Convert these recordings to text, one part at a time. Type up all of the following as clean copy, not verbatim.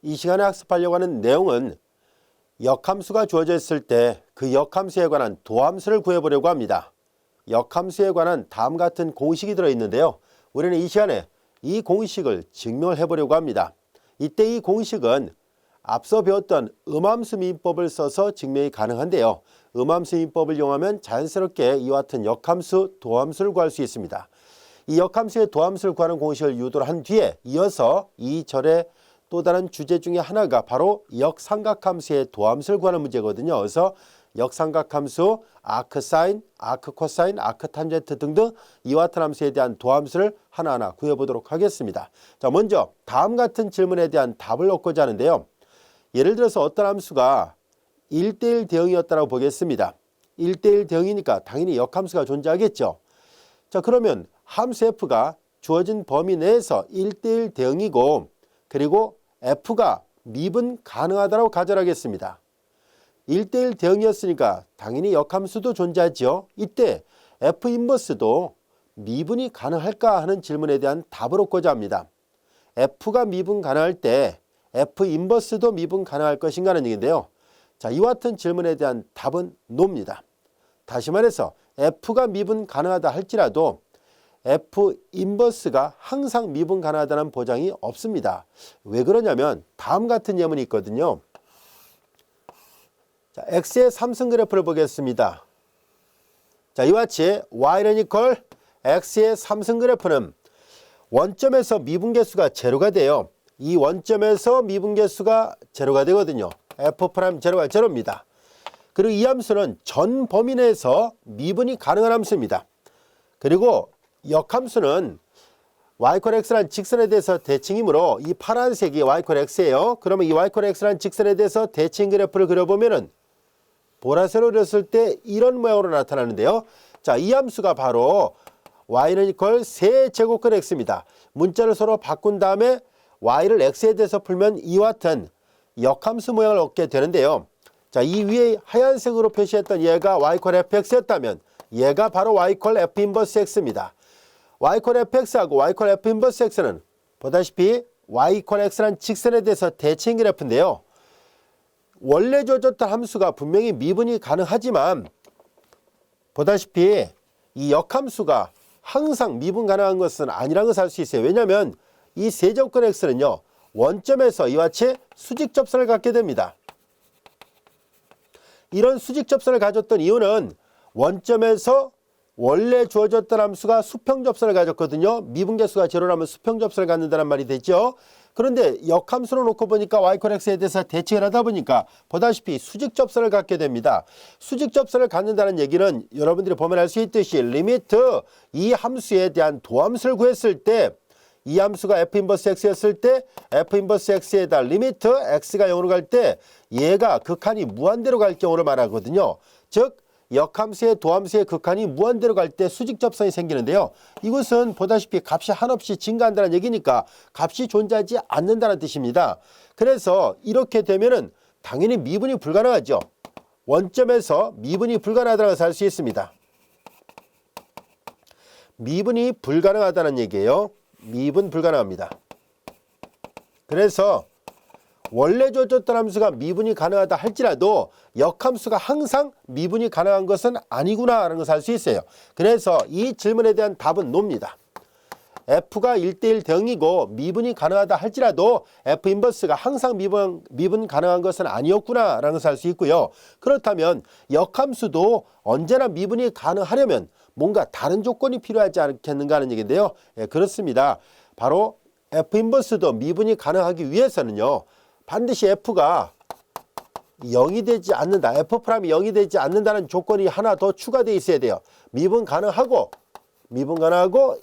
이 시간에 학습하려고 하는 내용은 역함수가 주어져 있을 때 그 역함수에 관한 도함수를 구해보려고 합니다. 역함수에 관한 다음 같은 공식이 들어있는데요. 우리는 이 시간에 이 공식을 증명을 해보려고 합니다. 이때 이 공식은 앞서 배웠던 음함수 미분법을 써서 증명이 가능한데요. 음함수 미분법을 이용하면 자연스럽게 이와 같은 역함수, 도함수를 구할 수 있습니다. 이 역함수의 도함수를 구하는 공식을 유도를 한 뒤에 이어서 이 절의 또 다른 주제 중에 하나가 바로 역삼각함수의 도함수를 구하는 문제거든요. 그래서 역삼각함수, 아크사인, 아크코사인, 아크탄젠트 등등 이와 같은 함수에 대한 도함수를 하나하나 구해보도록 하겠습니다. 자, 먼저 다음 같은 질문에 대한 답을 얻고자 하는데요. 예를 들어서 어떤 함수가 1대1 대응이었다고 보겠습니다. 1대1 대응이니까 당연히 역함수가 존재하겠죠. 자, 그러면 함수 f가 주어진 범위 내에서 1대1 대응이고 그리고 f가 미분 가능하다고 가정하겠습니다. 1대1 대응이었으니까 당연히 역함수도 존재하죠. 이때 f 인버스도 미분이 가능할까 하는 질문에 대한 답을 얻고자 합니다. f가 미분 가능할 때 f 인버스도 미분 가능할 것인가 하는 얘기인데요. 자, 이와 같은 질문에 대한 답은 no입니다. 다시 말해서 f가 미분 가능하다 할지라도 f 인버스가 항상 미분 가능하다는 보장이 없습니다. 왜 그러냐면 다음 같은 예문이 있거든요. 자, x의 3승 그래프를 보겠습니다. 자, 이와 같이 y는 이퀄 x의 3승 그래프는 원점에서 미분계수가 제로가 돼요. 이 원점에서 미분계수가 제로가 되거든요. f' 제로가 제로입니다. 그리고 이 함수는 전 범위 내에서 미분이 가능한 함수입니다. 그리고 역함수는 y = x라는 직선에 대해서 대칭이므로 이 파란색이 y = x예요. 그러면 이 y = x라는 직선에 대해서 대칭 그래프를 그려보면은 보라색으로 그렸을 때 이런 모양으로 나타나는데요. 자, 이 함수가 바로 y는 이퀄 세제곱근 x입니다. 문자를 서로 바꾼 다음에 y를 x에 대해서 풀면 이와 같은 역함수 모양을 얻게 되는데요. 자, 이 위에 하얀색으로 표시했던 얘가 y = fx였다면 얘가 바로 y = f 인버스 x입니다. y = fx하고 y = f 인버스 x는 보다시피 y = x라는 직선에 대해서 대칭 그래프인데요. 원래 주어졌던 함수가 분명히 미분이 가능하지만 보다시피 이 역함수가 항상 미분 가능한 것은 아니라는 것을 알 수 있어요. 왜냐하면 이 세제곱근 x는요. 원점에서 이와 같이 수직 접선을 갖게 됩니다. 이런 수직 접선을 가졌던 이유는 원점에서 원래 주어졌던 함수가 수평 접선을 가졌거든요. 미분계수가 제로라면 수평 접선을 갖는다는 말이 되죠. 그런데 역함수로 놓고 보니까 y = x에 대해서 대칭을 하다 보니까 보다시피 수직 접선을 갖게 됩니다. 수직 접선을 갖는다는 얘기는 여러분들이 보면 알 수 있듯이 리미트 이 함수에 대한 도함수를 구했을 때 이 함수가 f 인버스 x였을 때 f 인버스 x에다 리미트 x가 0으로 갈 때 얘가 극한이 무한대로 갈 경우를 말하거든요. 즉 역함수의 도함수의 극한이 무한대로 갈 때 수직 접선이 생기는데요. 이것은 보다시피 값이 한없이 증가한다는 얘기니까 값이 존재하지 않는다는 뜻입니다. 그래서 이렇게 되면은 당연히 미분이 불가능하죠. 원점에서 미분이 불가능하다는 것을 알 수 있습니다. 미분이 불가능하다는 얘기예요. 미분 불가능합니다. 그래서 원래 주어졌던 함수가 미분이 가능하다 할지라도 역함수가 항상 미분이 가능한 것은 아니구나 하는 것을 알 수 있어요. 그래서 이 질문에 대한 답은 no입니다. f가 1대1 대응이고 미분이 가능하다 할지라도 f 인버스가 항상 미분 가능한 것은 아니었구나 라는 것을 알 수 있고요. 그렇다면 역함수도 언제나 미분이 가능하려면 뭔가 다른 조건이 필요하지 않겠는가 하는 얘기인데요. 예, 그렇습니다. 바로 f 인버스도 미분이 가능하기 위해서는요. 반드시 f가 0이 되지 않는다. f'이 0이 되지 않는다는 조건이 하나 더 추가되어 있어야 돼요. 미분 가능하고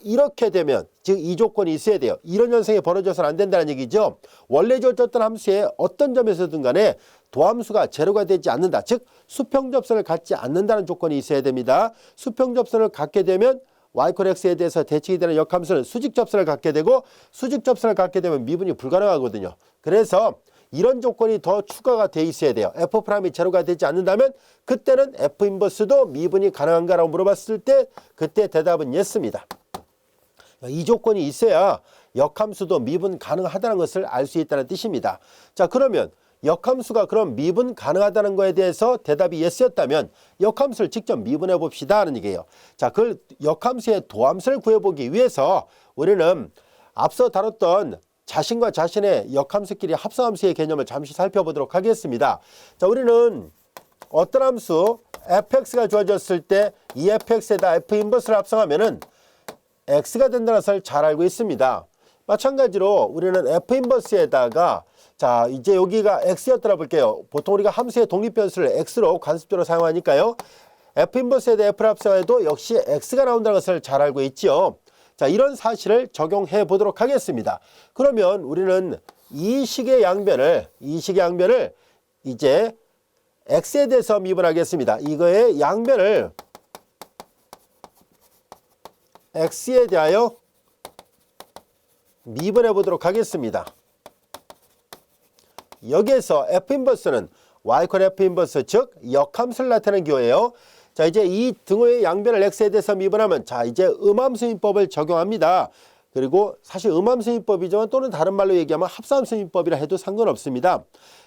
이렇게 되면 즉 이 조건이 있어야 돼요. 이런 현상이 벌어져서는 안 된다는 얘기죠. 원래 주어졌던 함수의 어떤 점에서든 간에 도함수가 제로가 되지 않는다. 즉 수평접선을 갖지 않는다는 조건이 있어야 됩니다. 수평접선을 갖게 되면 y = x에 대해서 대칭이 되는 역함수는 수직접선을 갖게 되고 수직접선을 갖게 되면 미분이 불가능하거든요. 그래서 이런 조건이 더 추가가 돼 있어야 돼요. f'이 제로가 되지 않는다면 그때는 f 인버스도 미분이 가능한가라고 물어봤을 때 그때 대답은 yes입니다. 이 조건이 있어야 역함수도 미분 가능하다는 것을 알 수 있다는 뜻입니다. 자, 그러면 역함수가 그럼 미분 가능하다는 거에 대해서 대답이 yes였다면 역함수를 직접 미분해 봅시다 하는 얘기예요. 자, 그 역함수의 도함수를 구해보기 위해서 우리는 앞서 다뤘던 자신과 자신의 역함수끼리 합성함수의 개념을 잠시 살펴보도록 하겠습니다. 자, 우리는 어떤 함수 fx가 주어졌을 때 이 fx에다 f 인버스를 합성하면은 x가 된다는 것을 잘 알고 있습니다. 마찬가지로 우리는 f 인버스에다가 자, 이제 여기가 x였더라 볼게요. 보통 우리가 함수의 독립변수를 x로 관습적으로 사용하니까요. f 인버스에다 f를 합성해도 역시 x가 나온다는 것을 잘 알고 있지요. 자, 이런 사실을 적용해 보도록 하겠습니다. 그러면 우리는 이 식의 양변을 이제 x에 대해서 미분하겠습니다. 이거의 양변을 x에 대하여 미분해 보도록 하겠습니다. 여기에서 f 인버스는 y f 인버스 즉 역함수를 나타내는 기호예요. 자, 이제 이 등호의 양변을 x에 대해서 미분하면 자, 이제 음함수인법을 적용합니다. 그리고 사실 음함수인법이지만 또는 다른 말로 얘기하면 합성함수인법이라 해도 상관없습니다.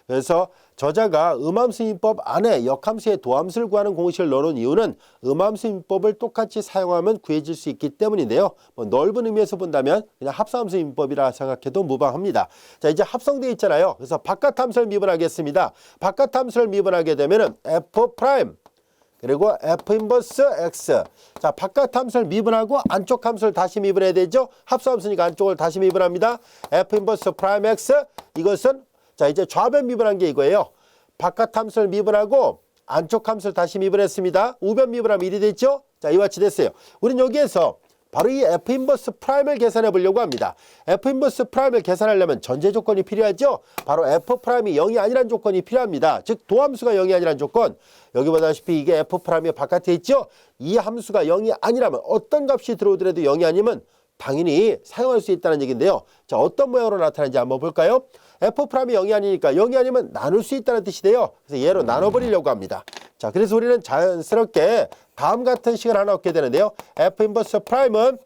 그래서 저자가 음함수인법 안에 역함수의 도함수를 구하는 공식을 넣어놓은 이유는 음함수인법을 똑같이 사용하면 구해질 수 있기 때문인데요. 뭐 넓은 의미에서 본다면 그냥 합성함수인법이라 생각해도 무방합니다. 자, 이제 합성되어 있잖아요. 그래서 바깥함수를 미분하겠습니다. 바깥함수를 미분하게 되면은 f 프라임 그리고 f 인버스 x. 자, 바깥 함수를 미분하고 안쪽 함수를 다시 미분해야 되죠. 합수함수니까 안쪽을 다시 미분합니다. f 인버스 프라임 x. 이것은 자, 이제 좌변 미분한 게 이거예요. 바깥 함수를 미분하고 안쪽 함수를 다시 미분했습니다. 우변 미분하면 1이 됐죠. 자, 이와 같이 됐어요. 우리는 여기에서 바로 이 f 인버스 프라임을 계산해 보려고 합니다. f 인버스 프라임을 계산하려면 전제 조건이 필요하죠. 바로 f 프라임이 0이 아니란 조건이 필요합니다. 즉 도함수가 0이 아니란 조건. 여기 보다시피 이게 f 프라임이 바깥에 있죠. 이 함수가 0이 아니라면 어떤 값이 들어오더라도 0이 아니면 당연히 사용할 수 있다는 얘기인데요. 자, 어떤 모양으로 나타나는지 한번 볼까요? f 프라임이 0이 아니니까 0이 아니면 나눌 수 있다는 뜻이 돼요. 그래서 얘로 나눠버리려고 합니다. 자, 그래서 우리는 자연스럽게 다음 같은 식을 하나 얻게 되는데요. f 인버스 프라임은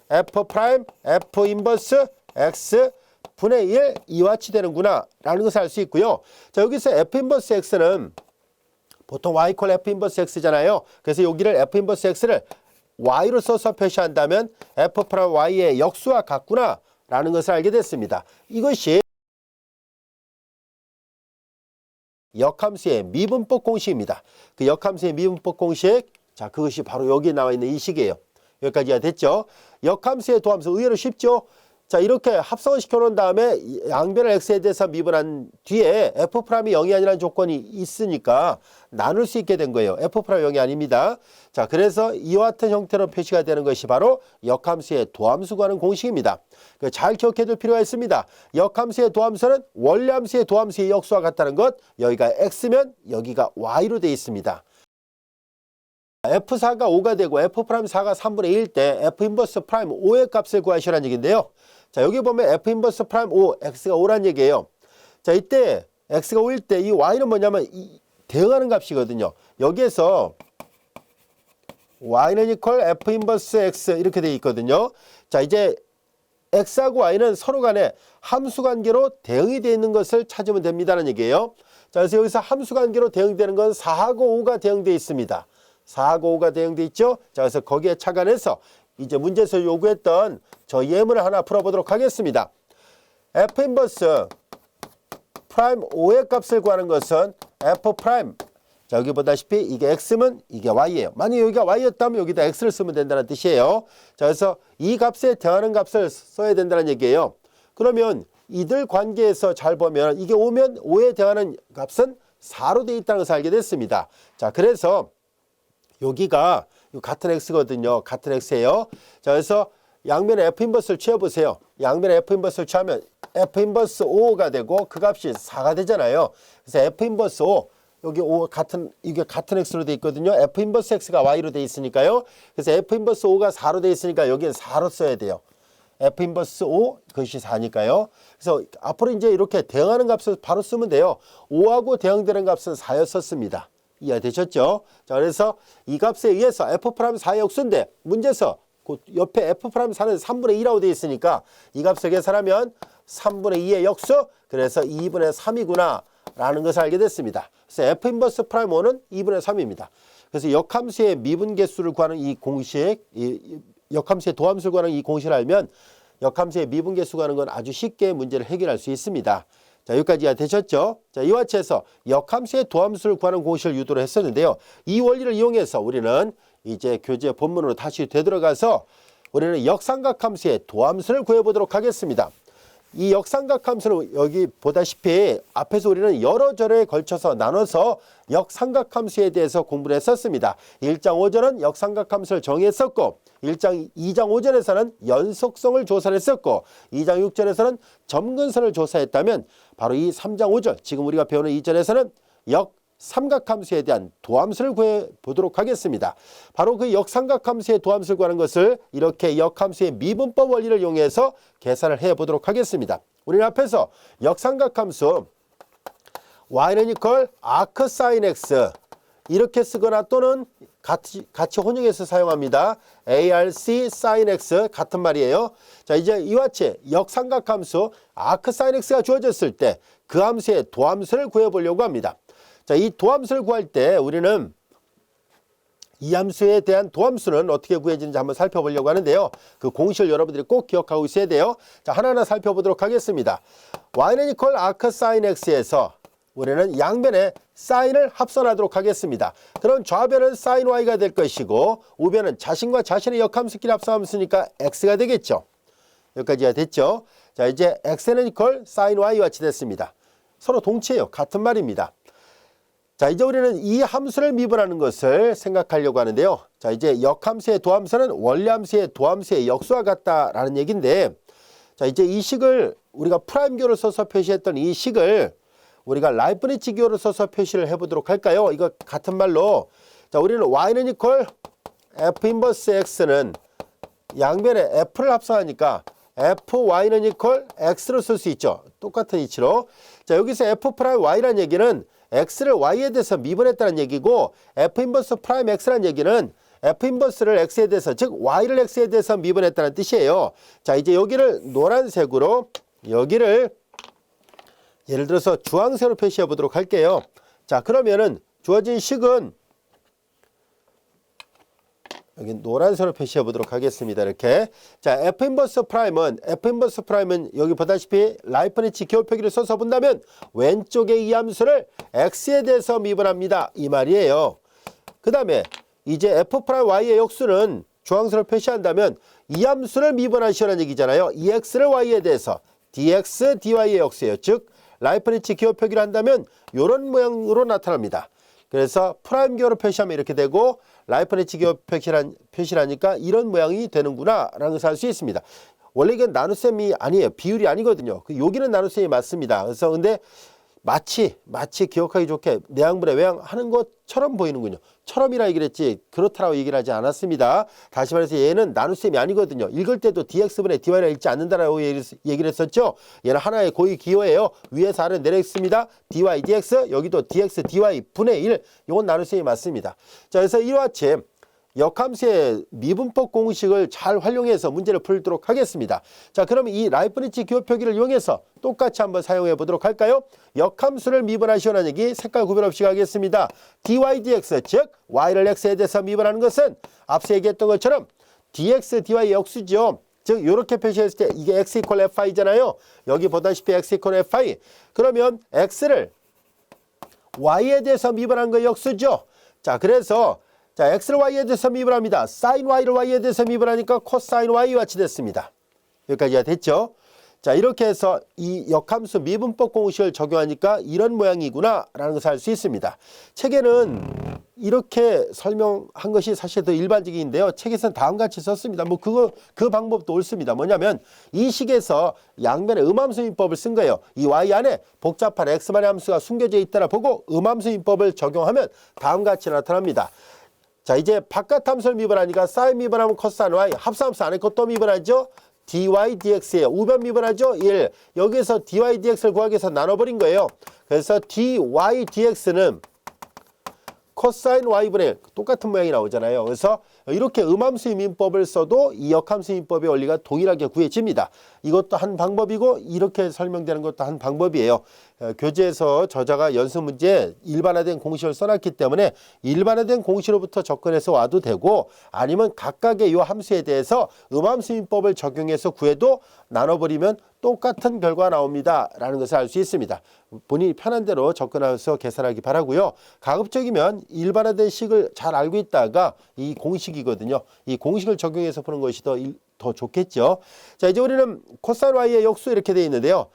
f 프라임 f 인버스 x 분의 1 이와 같이 되는구나 라는 것을 알 수 있고요. 자, 여기서 f 인버스 x는 보통 y 콜 f 인버스 x잖아요. 그래서 여기를 f 인버스 x를 y로 써서 표시한다면 f 프라임 y의 역수와 같구나 라는 것을 알게 됐습니다. 이것이 역함수의 미분법 공식입니다. 그 역함수의 미분법 공식, 자, 그것이 바로 여기에 나와 있는 이 식이에요. 여기까지가 됐죠. 역함수의 도함수 의외로 쉽죠. 자, 이렇게 합성을 시켜놓은 다음에 양변을 x에 대해서 미분한 뒤에 f 프라임이 0이 아니라는 조건이 있으니까 나눌 수 있게 된 거예요. f 프라임 0이 아닙니다. 자, 그래서 이와 같은 형태로 표시가 되는 것이 바로 역함수의 도함수 구하는 공식입니다. 잘 기억해둘 필요가 있습니다. 역함수의 도함수는 원래 함수의 도함수의 역수와 같다는 것, 여기가 x면 여기가 y로 되어 있습니다. f4가 5가 되고 f 프라임 4가 3분의 1일 때 f 인버스 프라임 5의 값을 구하시라는 얘기인데요. 자, 여기 보면 f 인버스 프라임 5, x가 5란 얘기예요. 자, 이때 x가 5일 때 이 y는 뭐냐면 대응하는 값이거든요. 여기에서 y는 이퀄 f 인버스 x 이렇게 되어 있거든요. 자, 이제 x하고 y는 서로 간에 함수 관계로 대응이 되어 있는 것을 찾으면 됩니다는 얘기예요. 자, 그래서 여기서 함수 관계로 대응되는 건 4하고 5가 대응되어 있습니다. 4하고 5가 대응되어 있죠. 자, 그래서 거기에 착안해서 이제 문제에서 요구했던 저 예문을 하나 풀어보도록 하겠습니다. f 인버스 프라임 5의 값을 구하는 것은 f 프라임, 자, 여기 보다시피 이게 x면 이게 y예요. 만약 여기가 y였다면 여기다 x를 쓰면 된다는 뜻이에요. 자, 그래서 이 값에 대하는 값을 써야 된다는 얘기예요. 그러면 이들 관계에서 잘 보면 이게 5면 5에 대하는 값은 4로 되어 있다는 것을 알게 됐습니다. 자, 그래서 여기가 같은 x거든요. 같은 x예요. 자, 그래서 양면에 f 인버스를 취해보세요. 양면에 f 인버스를 취하면 f 인버스 5가 되고 그 값이 4가 되잖아요. 그래서 f 인버스 5 여기 5 같은 이게 같은 x로 돼 있거든요. f 인버스 x가 y로 돼 있으니까요. 그래서 f 인버스 5가 4로 돼 있으니까 여기는 4로 써야 돼요. f 인버스 5 그것이 4니까요. 그래서 앞으로 이제 이렇게 대응하는 값을 바로 쓰면 돼요. 5하고 대응되는 값은 4였었습니다. 이해되셨죠? 자, 그래서 이 값에 의해서 f 프라임 4의 역수인데 문제에서 그 옆에 F'4는 3분의 2라고 되어 있으니까 이 값을 계산하면 3분의 2의 역수, 그래서 2분의 3이구나 라는 것을 알게 됐습니다. 그래서 F 인버스 프라임 5는 2분의 3입니다. 그래서 역함수의 미분계수를 구하는 이 공식, 역함수의 도함수를 구하는 이 공식을 알면 역함수의 미분계수 구하는 건 아주 쉽게 문제를 해결할 수 있습니다. 자, 여기까지가 되셨죠? 자, 이와 같이 해서 역함수의 도함수를 구하는 공식을 유도를 했었는데요. 이 원리를 이용해서 우리는 이제 교재 본문으로 다시 되돌아가서 우리는 역삼각함수의 도함수를 구해보도록 하겠습니다. 이 역삼각함수는 여기 보다시피 앞에서 우리는 여러 절에 걸쳐서 나눠서 역삼각함수에 대해서 공부를 했었습니다. 1장 5절은 역삼각함수를 정의했었고 2장 5절에서는 연속성을 조사를 했었고 2장 6절에서는 점근선을 조사했다면 바로 이 3장 5절 지금 우리가 배우는 2절에서는 역삼각함수에 대한 도함수를 구해보도록 하겠습니다. 바로 그 역삼각함수의 도함수를 구하는 것을 이렇게 역함수의 미분법 원리를 이용해서 계산을 해보도록 하겠습니다. 우리는 앞에서 역삼각함수 y는 이퀄 아크 사인 x 이렇게 쓰거나 또는 같이 혼용해서 사용합니다. arc sin x 같은 말이에요. 자, 이제 이와 같이 역삼각함수 아크 사인 x가 주어졌을 때 그 함수의 도함수를 구해보려고 합니다. 자, 이 도함수를 구할 때 우리는 이 함수에 대한 도함수는 어떻게 구해지는지 한번 살펴보려고 하는데요. 그 공식을 여러분들이 꼭 기억하고 있어야 돼요. 자, 하나하나 살펴보도록 하겠습니다. y는 이퀄 아크 사인 x에서 우리는 양변에 사인을 합선하도록 하겠습니다. 그럼 좌변은 사인 y가 될 것이고 우변은 자신과 자신의 역함수끼리 합성함수니까 x가 되겠죠. 여기까지가 됐죠. 자, 이제 x는 이퀄 사인 y와 같이 됐습니다. 서로 동체예요. 같은 말입니다. 자, 이제 우리는 이 함수를 미분하는 것을 생각하려고 하는데요. 자, 이제 역함수의 도함수는 원리함수의 도함수의 역수와 같다라는 얘기인데, 자, 이제 이 식을 우리가 프라임교를 써서 표시했던 이 식을 우리가 라이프니츠 기호를 써서 표시를 해보도록 할까요? 이거 같은 말로, 자, 우리는 y는 이퀄 f 인버스 x는 양변에 f를 합성하니까 fy는 이퀄 x로 쓸 수 있죠. 똑같은 이치로. 자, 여기서 f 프라임 y라는 얘기는 x를 y에 대해서 미분했다는 얘기고 f 인버스 프라임 x라는 얘기는 f 인버스를 x에 대해서, 즉 y를 x에 대해서 미분했다는 뜻이에요. 자, 이제 여기를 노란색으로, 여기를 예를 들어서 주황색으로 표시해 보도록 할게요. 자, 그러면은 주어진 식은 여기 노란색으로 표시해 보도록 하겠습니다. 이렇게. 자, f 인버스 프라임은 여기 보다시피 라이프니츠 기호 표기를 써서 본다면 왼쪽에 이 함수를 x에 대해서 미분합니다. 이 말이에요. 그 다음에 이제 f 프라임 y의 역수는 주황색으로 표시한다면 이 함수를 미분하시라는 얘기잖아요. 이 x를 y에 대해서 dx dy의 역수예요. 즉 라이프니츠 기호 표기를 한다면 이런 모양으로 나타납니다. 그래서 프라임 기호로 표시하면 이렇게 되고 라이프니츠 기호 표시를 하니까 이런 모양이 되는구나 라는 것을 알 수 있습니다. 원래 이건 나눗셈이 아니에요. 비율이 아니거든요. 여기는 나눗셈이 맞습니다. 그래서 근데 마치 기억하기 좋게 내양분의 외양 하는 것처럼 보이는군요. 처럼이라 얘기를 했지 그렇다라고 얘기를 하지 않았습니다. 다시 말해서 얘는 나눗셈이 아니거든요. 읽을 때도 dx분의 dy라 읽지 않는다라고 얘기를 했었죠. 얘는 하나의 고유 기호예요. 위에서 아래 내려있습니다. dy dx, 여기도 dx dy 분의 1. 이건 나눗셈이 맞습니다. 자, 그래서 이와 같이 역함수의 미분법 공식을 잘 활용해서 문제를 풀도록 하겠습니다. 자, 그럼 이 라이프니츠 기호 표기를 이용해서 똑같이 한번 사용해 보도록 할까요? 역함수를 미분하시오라는 얘기 색깔 구별 없이 가겠습니다. dy dx, 즉 y를 x에 대해서 미분하는 것은 앞서 얘기했던 것처럼 dx dy의 역수죠. 즉 이렇게 표시했을 때 이게 x 이퀄 fi잖아요. 여기 보다시피 x 이퀄 fi. 그러면 x를 y에 대해서 미분한 거 역수죠. 자, 그래서 자, x를 y에 대해서 미분합니다. sin y를 y에 대해서 미분하니까 cosine y와 같이 됐습니다. 여기까지가 됐죠? 자, 이렇게 해서 이 역함수 미분법 공식을 적용하니까 이런 모양이구나 라는 것을 알 수 있습니다. 책에는 이렇게 설명한 것이 사실 더 일반적인데요. 책에서는 다음과 같이 썼습니다. 그 방법도 옳습니다. 뭐냐면 이 식에서 양변에 음함수 민법을 쓴 거예요. 이 y 안에 복잡한 x만의 함수가 숨겨져 있다라 보고 음함수 민법을 적용하면 다음과 같이 나타납니다. 자, 이제 바깥 함수를 미분하니까 sin 미분하면 cosine y, 합성함수 안에 것도 미분하죠. dy dx예요. 우변 미분하죠. 1. 여기서 dy dx를 구하기 위해서 나눠버린 거예요. 그래서 dy dx는 cosine y분의 똑같은 모양이 나오잖아요. 그래서 이렇게 음함수의 민법을 써도 이 역함수의 민법의 원리가 동일하게 구해집니다. 이것도 한 방법이고 이렇게 설명되는 것도 한 방법이에요. 교재에서 저자가 연습 문제에 일반화된 공식을 써놨기 때문에 일반화된 공식으로부터 접근해서 와도 되고 아니면 각각의 이 함수에 대해서 음함수 민법을 적용해서 구해도 나눠버리면 똑같은 결과가 나옵니다 라는 것을 알 수 있습니다. 본인이 편한 대로 접근해서 계산하기 바라고요. 가급적이면 일반화된 식을 잘 알고 있다가 이 공식이거든요. 이 공식을 적용해서 푸는 것이 더 좋겠죠. 자, 이제 우리는 코사인 y의 역수 이렇게 되어 있는데요.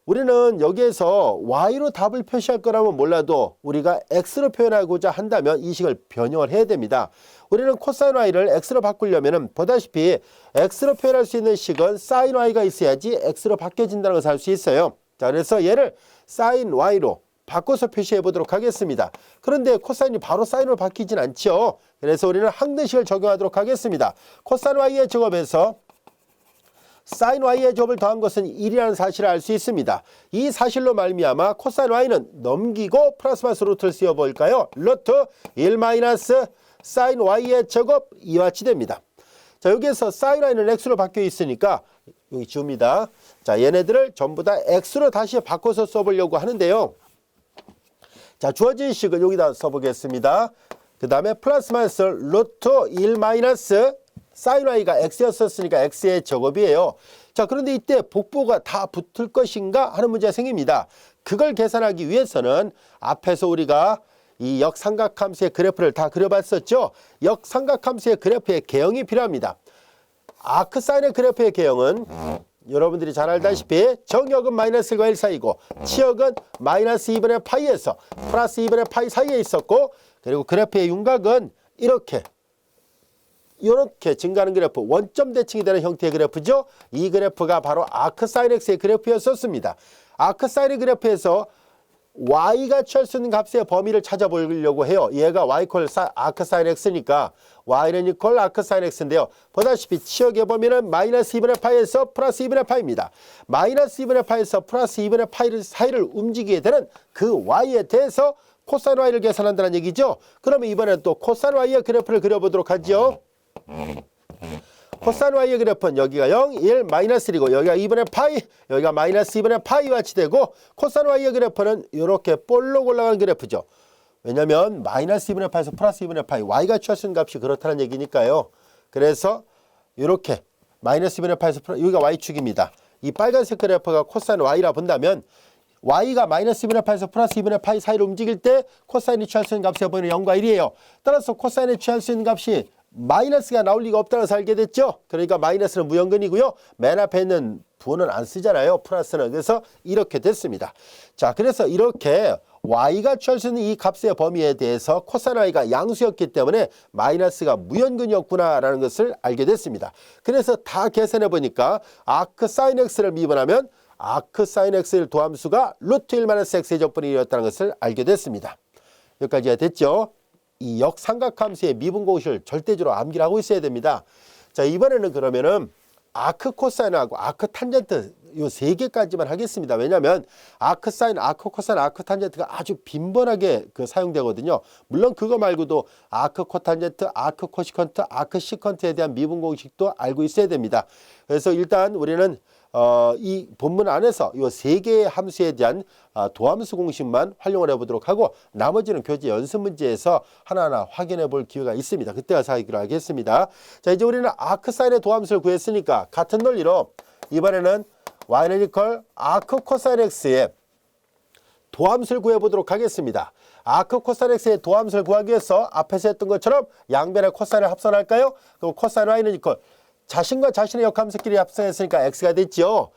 우리는 여기에서 y로 답을 표시할 거라면 몰라도 우리가 x로 표현하고자 한다면 이 식을 변형을 해야 됩니다. 우리는 코사인 y를 x로 바꾸려면 보다시피 x로 표현할 수 있는 식은 사인 y가 있어야지 x로 바뀌어진다는 것을 알 수 있어요. 자, 그래서 얘를 사인 y로 바꿔서 표시해 보도록 하겠습니다. 그런데 코사인이 바로 사인으로 바뀌진 않죠. 그래서 우리는 항등식을 적용하도록 하겠습니다. 코사인 y의 제곱에서 사인 y의 제곱을 더한 것은 1이라는 사실을 알 수 있습니다. 이 사실로 말미암아 코사인 y는 넘기고 플러스 마이너스 루트를 씌워볼까요? 루트 1 마이너스 사인 y의 제곱 이와 같이 됩니다. 자, 여기에서 사인 y는 x로 바뀌어 있으니까 여기 지웁니다. 자, 얘네들을 전부 다 x로 다시 바꿔서 써보려고 하는데요. 자, 주어진 식은 여기다 써보겠습니다. 그 다음에 플러스 마이너스 루트 1 마이너스 사인 y가 x였었으니까 x의 제곱이에요. 자, 그런데 이때 복부가 다 붙을 것인가 하는 문제가 생깁니다. 그걸 계산하기 위해서는 앞에서 우리가 이 역삼각함수의 그래프를 다 그려봤었죠. 역삼각함수의 그래프의 개형이 필요합니다. 아크사인의 그래프의 개형은 여러분들이 잘 알다시피 정역은 마이너스 1과 1 사이고 치역은 마이너스 2분의 파이에서 플러스 2분의 파이 사이에 있었고, 그리고 그래프의 윤곽은 이렇게 증가하는 그래프, 원점 대칭이 되는 형태의 그래프죠. 이 그래프가 바로 아크사인 x의 그래프였었습니다. 아크사인의 그래프에서 y가 취할 수 있는 값의 범위를 찾아보려고 해요. 얘가 y 콜 아크사인 x니까 y는 이퀄 아크사인 x인데요. 보다시피 치역의 범위는 마이너스 2분의 파이에서 플러스 2분의 파이입니다. 마이너스 2분의 파이에서 플러스 2분의 파이 사이를 움직이게 되는 그 y에 대해서 코사인 y를 계산한다는 얘기죠. 그러면 이번에는 또 코사인 y의 그래프를 그려보도록 하죠. 코사인 y의 그래프는 여기가 0, 1, 마이너스 1이고 여기가 2분의 파이, 여기가 마이너스 2분의 파이와 같이 되고, 코사인 y의 그래프는 이렇게 볼록 올라가는 그래프죠. 왜냐하면 마이너스 2분의 파이에서 플러스 2분의 파이, y가 취할 수 있는 값이 그렇다는 얘기니까요. 그래서 이렇게 마이너스 2분의 파이에서 플러스, 여기가 y축입니다. 이 빨간색 그래프가 코사인 y라 본다면 y가 마이너스 2분의 파이에서 플러스 2분의 파이 사이를 움직일 때 코사인이 취할 수 있는 값의 범위는 0과 1이에요. 따라서 코사인이 취할 수 있는 값이 마이너스가 나올 리가 없다는 것을 알게 됐죠. 그러니까 마이너스는 무형근이고요. 맨 앞에 있는 부는 안 쓰잖아요. 플러스는. 그래서 이렇게 됐습니다. 자, 그래서 이렇게 y가 취할 수 있는 이 값의 범위에 대해서 코사인 y가 양수였기 때문에 마이너스가 무형근이었구나라는 것을 알게 됐습니다. 그래서 다 계산해 보니까 아크사인 x를 미분하면 아크사인 x의 도함수가 루트 1 마이너스 x의 적분의 1이었다는 것을 알게 됐습니다. 여기까지가 됐죠. 이 역삼각함수의 미분 공식을 절대적으로 암기를 하고 있어야 됩니다. 자, 이번에는 그러면은 아크 코사인하고 아크 탄젠트 요 세 개까지만 하겠습니다. 왜냐하면 아크 사인, 아크 코사인, 아크 탄젠트가 아주 빈번하게 사용되거든요. 물론 그거 말고도 아크 코탄젠트, 아크 코시컨트, 아크 시컨트에 대한 미분 공식도 알고 있어야 됩니다. 그래서 일단 우리는 이 본문 안에서 이 세 개의 함수에 대한 도함수 공식만 활용을 해보도록 하고, 나머지는 교재 연습 문제에서 하나하나 확인해 볼 기회가 있습니다. 그때 가서 하기로 하겠습니다. 자, 이제 우리는 아크사인의 도함수를 구했으니까 같은 논리로 이번에는 y는 이퀄 아크 코사인 x의 도함수를 구해보도록 하겠습니다. 아크 코사인 x의 도함수를 구하기 위해서 앞에서 했던 것처럼 양변의 코사인을 합산할까요? 그럼 코사인 y는 이퀄 자신과 자신의 역함수끼리 합성했으니까 x가 됐죠.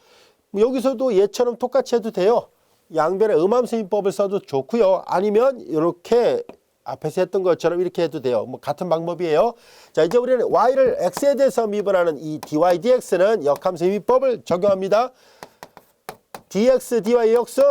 여기서도 얘처럼 똑같이 해도 돼요. 양변의 음함수 민법을 써도 좋고요. 아니면 이렇게 앞에서 했던 것처럼 이렇게 해도 돼요. 뭐 같은 방법이에요. 자, 이제 우리는 y를 x에 대해서 미분하는 이 dy dx는 역함수 민법을 적용합니다. dx dy 역수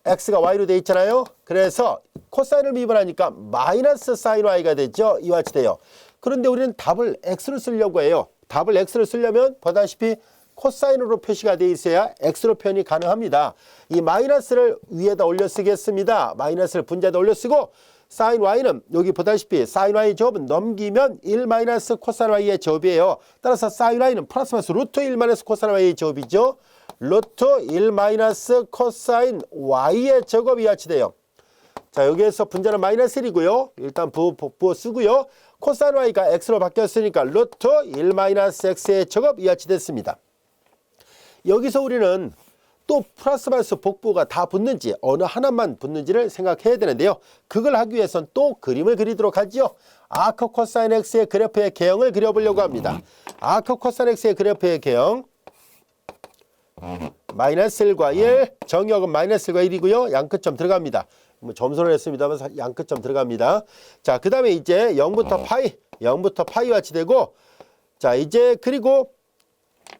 x가 y로 돼 있잖아요. 그래서 코사인을 미분하니까 마이너스 사인 y가 되죠. 이와 같이 돼요. 그런데 우리는 답을 x로 쓰려고 해요. 답을 x로 쓰려면 보다시피 코사인으로 표시가 되어 있어야 x로 표현이 가능합니다. 이 마이너스를 위에다 올려 쓰겠습니다. 마이너스를 분자에다 올려 쓰고 사인 y는 여기 보다시피 사인 y의 제곱은 넘기면 1 마이너스 코사인 y의 제곱이에요. 따라서 사인 y는 플러스 마이너스 루트 1 마이너스 코사인 y의 제곱이죠. 루트 1 마이너스 코사인 y의 제곱이 같이 돼요. 자, 여기에서 분자는 마이너스 1이고요. 일단 부호 쓰고요. 코사인 y가 x로 바뀌었으니까 루트 1 마이너스 x의 제곱 이하치 됐습니다. 여기서 우리는 또 플러스 마이너스 복부가 다 붙는지 어느 하나만 붙는지를 생각해야 되는데요. 그걸 하기 위해서는 또 그림을 그리도록 하죠. 아크 코사인 x의 그래프의 개형을 그려보려고 합니다. 아크 코사인 x의 그래프의 개형 마이너스 1과 1, 정역은 마이너스 1과 1이고요. 양끝점 들어갑니다. 뭐 점선을 했습니다만 양끝점 들어갑니다. 자, 그 다음에 이제 0부터 파이와 같이 되고, 자, 이제 그리고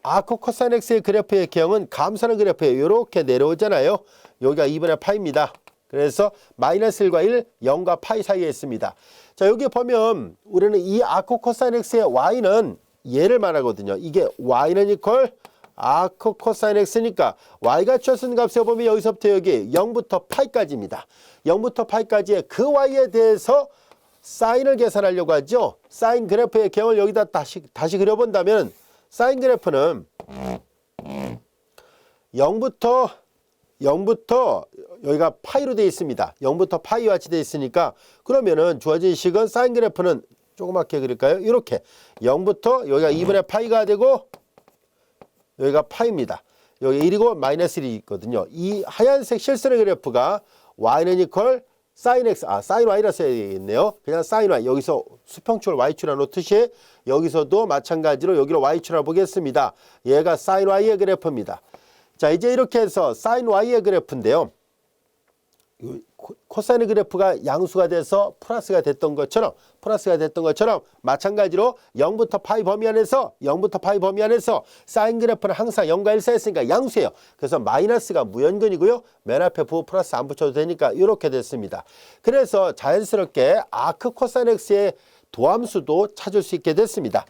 아크 코사인 x의 그래프의 개형은 감소하는 그래프에 이렇게 내려오잖아요. 여기가 2분의 파이입니다. 그래서 마이너스 1과 1, 0과 파이 사이에 있습니다. 자, 여기 보면 우리는 이 아크 코사인 x의 y는 얘를 말하거든요. 이게 y는 이퀄 아크 코사인 x니까 y가 주어진 값에 보면 여기서부터 여기 0부터 파이까지입니다. 0부터 파이까지의 그 y에 대해서 사인을 계산하려고 하죠. 사인 그래프의 개형을 여기다 다시 그려본다면 사인 그래프는 0부터 여기가 파이로 되어 있습니다. 0부터 파이와 같이 되어 있으니까 그러면은 주어진 식은 사인 그래프는 조그맣게 그릴까요? 이렇게 0부터 여기가 2분의 파이가 되고 여기가 파이입니다. 여기 1이고 마이너스 1이 있거든요. 이 하얀색 실선의 그래프가 y는 이퀄 사인 x, 사인 y라 써야 되겠네요. 그냥 사인 y, 여기서 수평축을 y축이라 놓듯이 여기서도 마찬가지로 여기로 y축이라 보겠습니다. 얘가 사인 y의 그래프입니다. 자, 이제 이렇게 해서 사인 y의 그래프인데요. 코사인 그래프가 양수가 돼서 플러스가 됐던 것처럼 마찬가지로 0부터 파이 범위 안에서 사인 그래프는 항상 0과 1 사이였으니까 양수예요. 그래서 마이너스가 무연근이고요. 맨 앞에 부호 플러스 안 붙여도 되니까 이렇게 됐습니다. 그래서 자연스럽게 아크 코사인 x의 도함수도 찾을 수 있게 됐습니다.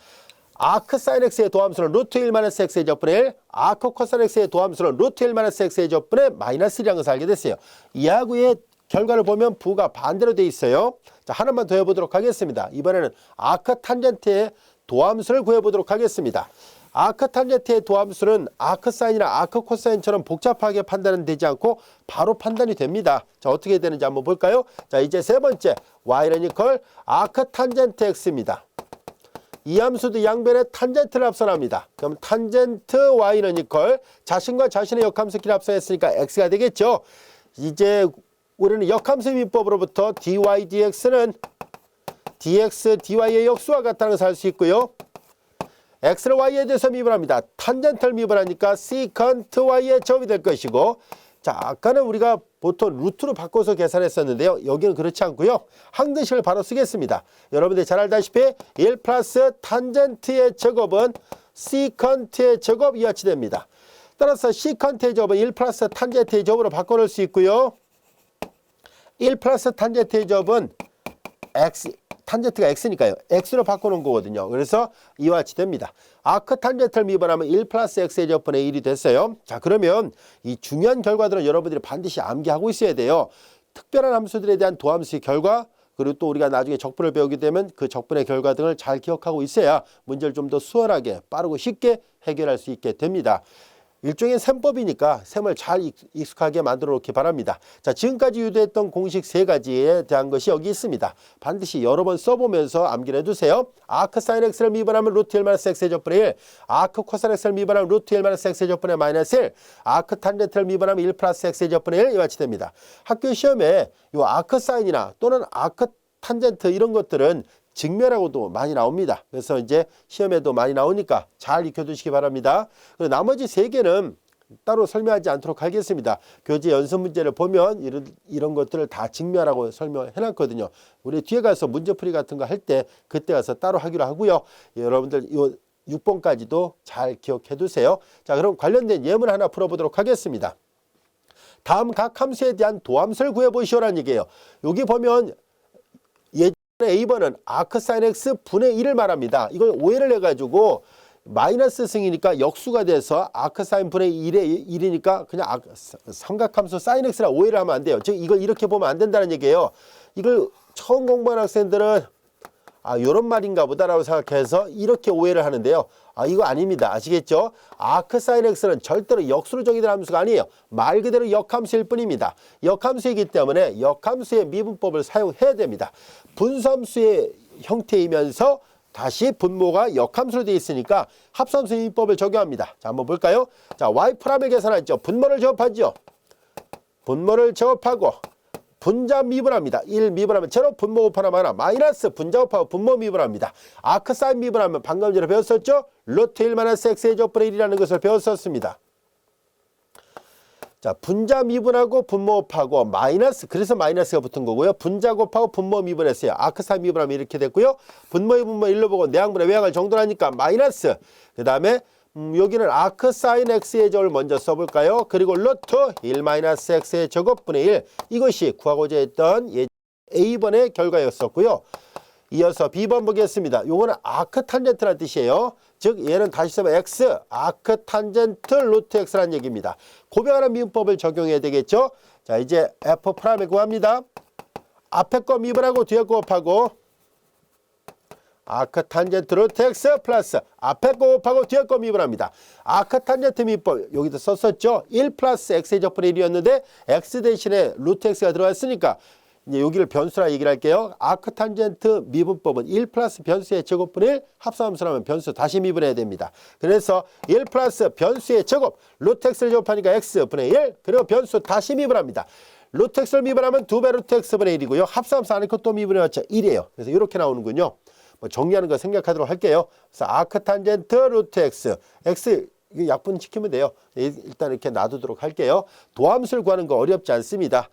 아크 사인 x의 도함수는 루트 1 마이너스 x의 제곱분의 1, 아크 코사인 x의 도함수는 루트 1 마이너스 x의 제곱분의 마이너스 1이라는 것을 알게 됐어요. 이하고의 결과를 보면 부가 반대로 되어 있어요. 자, 하나만 더 해보도록 하겠습니다. 이번에는 아크 탄젠트의 도함수를 구해보도록 하겠습니다. 아크 탄젠트의 도함수는 아크 사인이나 아크 코사인처럼 복잡하게 판단은 되지 않고 바로 판단이 됩니다. 자, 어떻게 되는지 한번 볼까요? 자, 이제 세 번째 y는 이퀄 아크 탄젠트 x입니다. 이 함수도 양변에 탄젠트를 합산합니다. 그럼 탄젠트 y는 이퀄 자신과 자신의 역함수끼리 합산했으니까 x가 되겠죠. 이제 우리는 역함수 미법으로부터 dy dx는 dx dy의 역수와 같다는 것을 알 수 있고요. x를 y에 대해서 미분합니다. 탄젠트를 미분하니까 secant y의 제곱이 될 것이고, 자, 아까는 우리가 보통 루트로 바꿔서 계산했었는데요. 여기는 그렇지 않고요. 항등식을 바로 쓰겠습니다. 여러분들이 잘 알다시피 1 플러스 탄젠트의 제곱은 secant의 제곱 이하치 됩니다. 따라서 secant의 제곱은 1 플러스 탄젠트의 제곱으로 바꿔놓을 수 있고요. 1 플러스 탄젠트의 제곱은 x, 탄젠트가 x니까요. x로 바꿔놓은 거거든요. 그래서 이와 같이 됩니다. 아크 탄젠트를 미분하면 1 플러스 x의 제곱분의 1이 됐어요. 자, 그러면 이 중요한 결과들은 여러분들이 반드시 암기하고 있어야 돼요. 특별한 함수들에 대한 도함수의 결과, 그리고 또 우리가 나중에 적분을 배우게 되면 그 적분의 결과 등을 잘 기억하고 있어야 문제를 좀 더 수월하게 빠르고 쉽게 해결할 수 있게 됩니다. 일종의 셈법이니까 셈을 잘 익숙하게 만들어 놓기 바랍니다. 자, 지금까지 유도했던 공식 세 가지에 대한 것이 여기 있습니다. 반드시 여러 번 써보면서 암기를 해두세요. 아크 사인 x를 미분하면 루트 1 마이너스 x의 제곱분의 1, 아크 코사인 x를 미분하면 루트 1 마이너스 x의 제곱분의 마이너스 1, 아크 탄젠트를 미분하면 1 플러스 x의 제곱분의 1 이와 같이 됩니다. 학교 시험에 이 아크 사인이나 또는 아크 탄젠트 이런 것들은 직면하고도 많이 나옵니다. 그래서 이제 시험에도 많이 나오니까 잘 익혀두시기 바랍니다. 그리고 나머지 세 개는 따로 설명하지 않도록 하겠습니다. 교재 연습 문제를 보면 이런 것들을 다 직면하고 설명해 놨거든요. 우리 뒤에 가서 문제풀이 같은 거 할 때 그때 가서 따로 하기로 하고요. 여러분들 이 6번까지도 잘 기억해 두세요. 자, 그럼 관련된 예문 하나 풀어보도록 하겠습니다. 다음 각 함수에 대한 도함수를 구해보시오라는 얘기예요. 여기 보면 A번은 아크 사인 x 분의 1을 말합니다. 이걸 오해를 해가지고 마이너스 승이니까 역수가 돼서 아크 사인 분의 1이니까 그냥 삼각함수 사인 x라 오해를 하면 안 돼요. 즉 이걸 이렇게 보면 안 된다는 얘기예요. 이걸 처음 공부하는 학생들은 요런 말인가 보다라고 생각해서 이렇게 오해를 하는데요. 이거 아닙니다. 아시겠죠? 아크사인 x는 절대로 역수로 정의된 함수가 아니에요. 말 그대로 역함수일 뿐입니다. 역함수이기 때문에 역함수의 미분법을 사용해야 됩니다. 분수함수의 형태이면서 다시 분모가 역함수로 되어 있으니까 합수함수 미분법을 적용합니다. 자, 한번 볼까요? 자, y'을 계산하죠. 분모를 제곱하죠. 분모를 제곱하고 분자 미분합니다. 1 미분하면 제로, 분모 곱하면 하나, 마이너스 분자 곱하고 분모 미분합니다. 아크사인 미분하면 방금 전에 배웠었죠? 루트 1 마이너스 x의 제곱분의 1이라는 것을 배웠었습니다. 자, 분자 미분하고 분모 곱하고 마이너스, 그래서 마이너스가 붙은 거고요. 분자 곱하고 분모 미분했어요. 아크사인 미분하면 이렇게 됐고요. 분모의 분모 1로 보고 내항분의 외항을 정돈하니까 마이너스. 그 다음에 여기는 아크사인 x의 제곱을 먼저 써볼까요? 그리고 루트 1 마이너스 x의 제곱분의 1. 이것이 구하고자 했던 A번의 결과였었고요. 이어서 B번 보겠습니다. 요거는 아크탄젠트라는 뜻이에요. 즉 얘는 다시 써면 x, 아크탄젠트 루트 x라는 얘기입니다. 고백하는 미분법을 적용해야 되겠죠. 자, 이제 F'을 구합니다. 앞에 거 미분하고 뒤에 거 곱하고 아크탄젠트 루트 x 플러스 앞에 거 곱하고 뒤에 거 미분합니다. 아크탄젠트 미분법 여기도 썼었죠. 1 플러스 x의 제곱분의 1이었는데 x 대신에 루트 x가 들어왔으니까 이제 여기를 변수라 얘기를 할게요. 아크탄젠트 미분법은 1 플러스 변수의 제곱분의 1 합성함수라면 변수 다시 미분해야 됩니다. 그래서 1 플러스 변수의 제곱 루트 x를 제곱하니까 x분의 1 그리고 변수 다시 미분합니다. 루트 x를 미분하면 2배 루트 x분의 1이고요. 합성함수 안에 또 미분해봤자 1이에요. 그래서 이렇게 나오는군요. 정리하는 거 생각하도록 할게요. 그래서 아크탄젠트 루트 x, x 약분 시키면 돼요. 일단 이렇게 놔두도록 할게요. 도함수를 구하는 거 어렵지 않습니다.